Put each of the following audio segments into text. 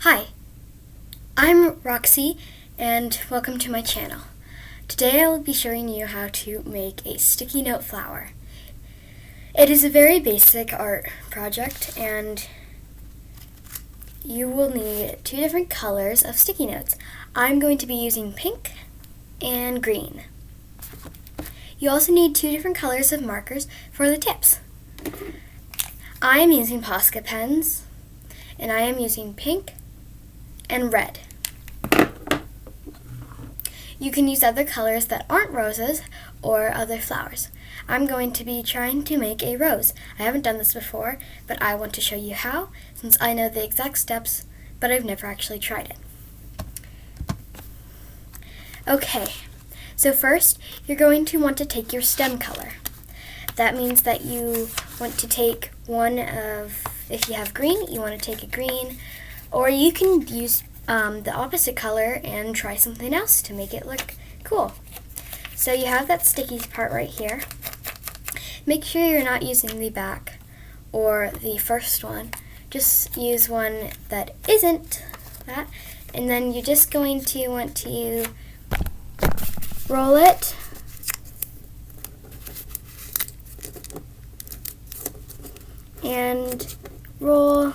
Hi, I'm Roxy and welcome to my channel. Today I will be showing you how to make a sticky note flower. It is a very basic art project and you will need two different colors of sticky notes. I'm going to be using pink and green. You also need two different colors of markers for the tips. I am using Posca pens and I am using pink and red. You can use other colors that aren't roses or other flowers. I'm going to be trying to make a rose. I haven't done this before, but I want to show you how, since I know the exact steps, but I've never actually tried it. Okay, so first you're going to want to take your stem color. That means that you want to take one of, if you have green, you want to take a green, or you can use the opposite color and try something else to make it look cool. So you have that sticky part right here. Make sure you're not using the back or the first one. Just use one that isn't that. And then you're just going to want to roll it. And roll.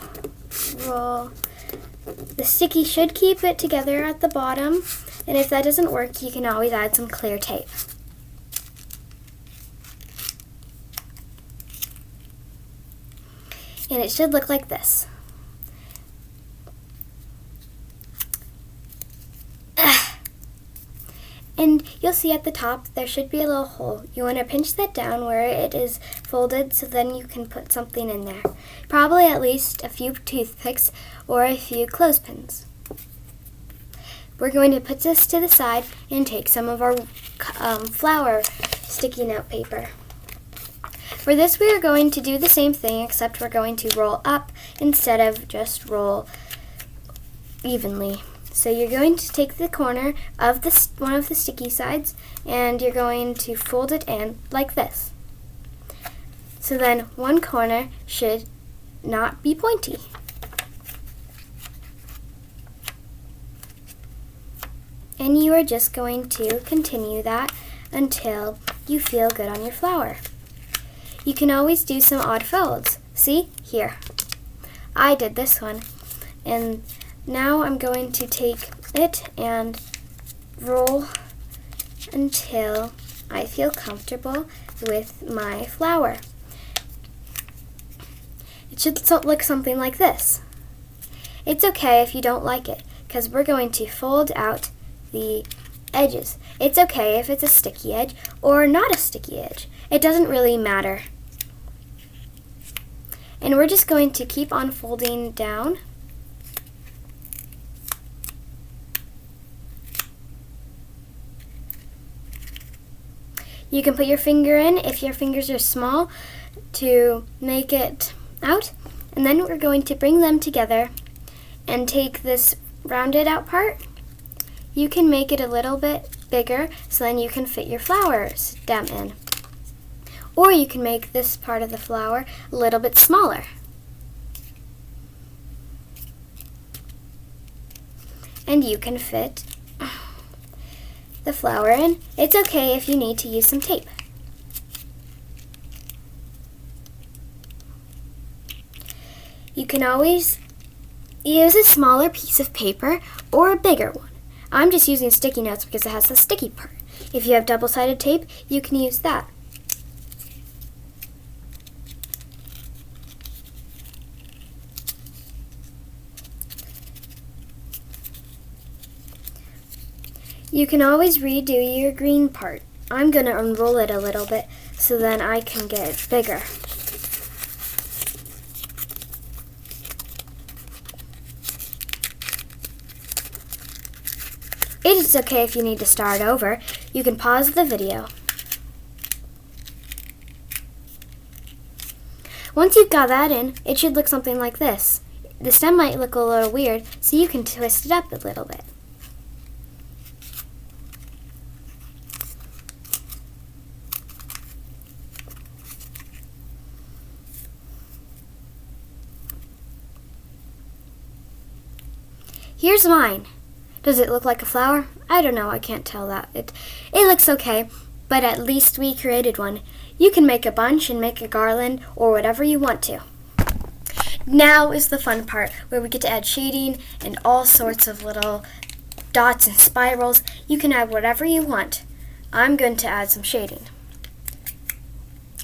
The sticky should keep it together at the bottom, and if that doesn't work, you can always add some clear tape. And it should look like this. And you'll see at the top there should be a little hole. You want to pinch that down where it is folded so then you can put something in there. Probably at least a few toothpicks or a few clothespins. We're going to put this to the side and take some of our flower sticky note paper. For this we are going to do the same thing, except we're going to roll up instead of just roll evenly. So you're going to take the corner of one of the sticky sides and you're going to fold it in like this. So then one corner should not be pointy. And you are just going to continue that until you feel good on your flower. You can always do some odd folds. See? Here. I did this one. And now I'm going to take it and roll until I feel comfortable with my flower. It should look something like this. It's okay if you don't like it, because we're going to fold out the edges. It's okay if it's a sticky edge or not a sticky edge. It doesn't really matter. And we're just going to keep on folding down. You can put your finger in if your fingers are small to make it out. And then we're going to bring them together and take this rounded out part. You can make it a little bit bigger so then you can fit your flower stem in. Or you can make this part of the flower a little bit smaller. And you can fit the flower in. It's okay if you need to use some tape. You can always use a smaller piece of paper or a bigger one. I'm just using sticky notes because it has the sticky part. If you have double-sided tape, you can use that. You can always redo your green part. I'm going to unroll it a little bit so then I can get it bigger. It is okay if you need to start over. You can pause the video. Once you've got that in, it should look something like this. The stem might look a little weird, so you can twist it up a little bit. Here's mine. Does it look like a flower? I don't know, I can't tell that. It looks okay, but at least we created one. You can make a bunch and make a garland or whatever you want to. Now is the fun part where we get to add shading and all sorts of little dots and spirals. You can add whatever you want. I'm going to add some shading.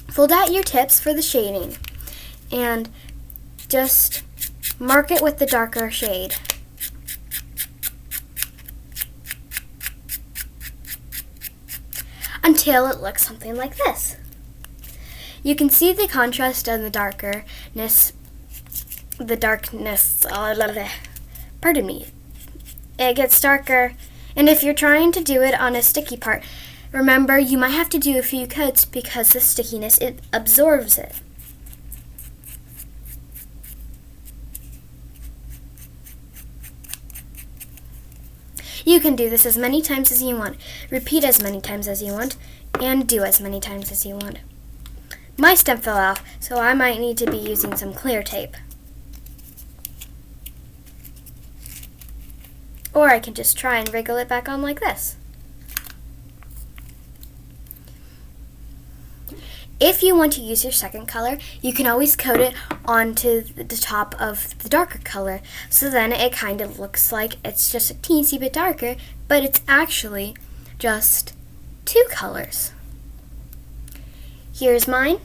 Fold out your tips for the shading and just mark it with the darker shade. Until it looks something like this. You can see the contrast and the darkness, pardon me, it gets darker, and if you're trying to do it on a sticky part, remember you might have to do a few coats because the stickiness, it absorbs it. You can do this as many times as you want, repeat as many times as you want, and do as many times as you want. My stem fell off, so I might need to be using some clear tape. Or I can just try and wriggle it back on like this. If you want to use your second color, you can always coat it onto the top of the darker color, so then it kind of looks like it's just a teensy bit darker, but it's actually just two colors. Here's mine.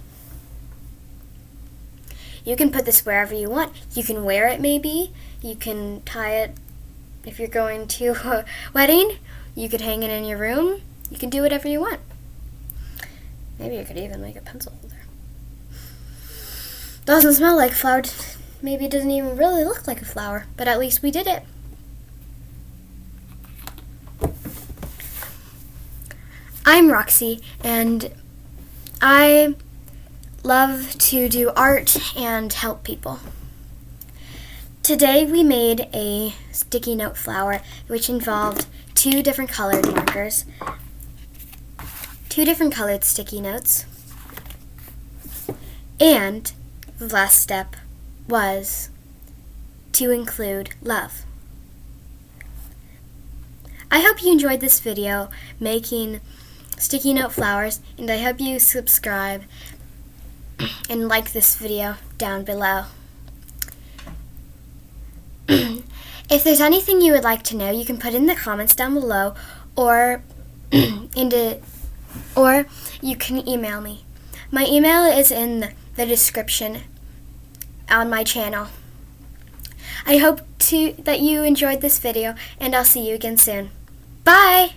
You can put this wherever you want. You can wear it maybe. You can tie it if you're going to a wedding. You could hang it in your room. You can do whatever you want. Maybe you could even make a pencil holder. Doesn't smell like flower. Maybe it doesn't even really look like a flower, but at least we did it. I'm Roxy, and I love to do art and help people. Today we made a sticky note flower which involved two different colored markers, two different colored sticky notes, and the last step was to include love. I hope you enjoyed this video making sticky note flowers, and I hope you subscribe and like this video down below. If there's anything you would like to know, you can put in the comments down below, or or you can email me. My email is in the description on my channel. I hope that you enjoyed this video, and I'll see you again soon. Bye!